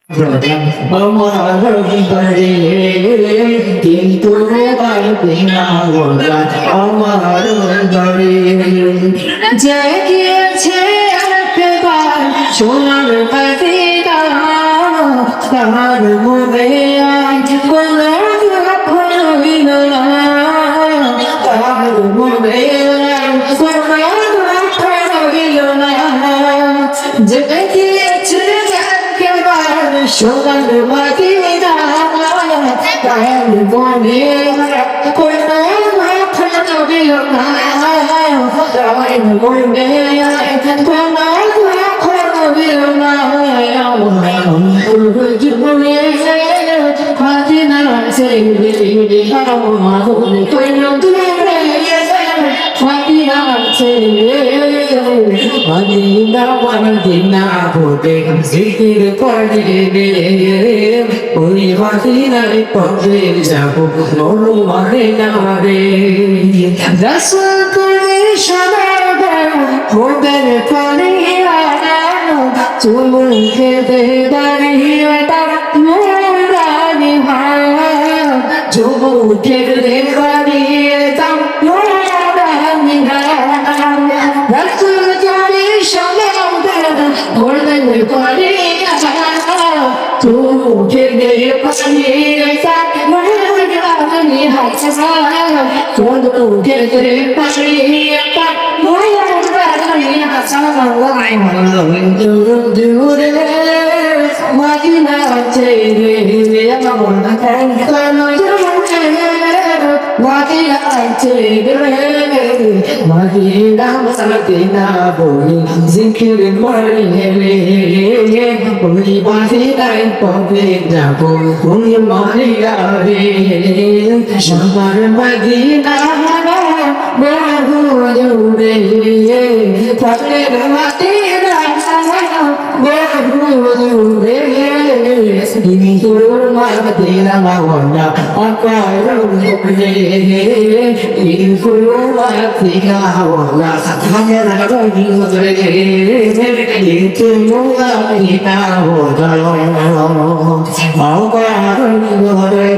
আমার ঘরে কিন্তু পারবে না ওরা আমার ঘরে যে গিয়েছে একবার সোনার পাখিটা তার মুখে আজ কোনো হইল না তার মুখে কোনো হইল না যে গিয়েছে সোনার মাটিটা তার মনে কোনো কথা দিল না তার মনে কোনো কথা দিল না জীবনে মাটি না ছেড়ে আমার কোনো দূরে মাদিনা ভোটে জিকির করে ওই মাদিনায় পথে যাব মরু মারে না রে রাসূল করে সবার ভোটের পরে চুল খেতে দাঁড়িয়ে তার মোরানি ভাই চুল খেতে দাঁড়িয়ে তার রাসূল করে সবার ভোটের পরে চুল খেতে দাঁড়িয়ে তার মোরানি ভাই চুল খেতে দাঁড়িয়ে তার দূরে মাদিনা ছেড়ে আমার মাদিনা ছেড়ে মাদিনা মাদিনা বলি জিকির করে ওই মাদিনায় পথে যাব ওই মাদিনা রে সবার মাদিনা বহু দূরে থাকের মাদিনা বহু দূরে কিন্তু মাদিনা মাওনা আকার উপরে কিন্তু মাদিনা মাওনা থাকের দূরে কিন্তু মাদিনা মাওনা আকার উপরে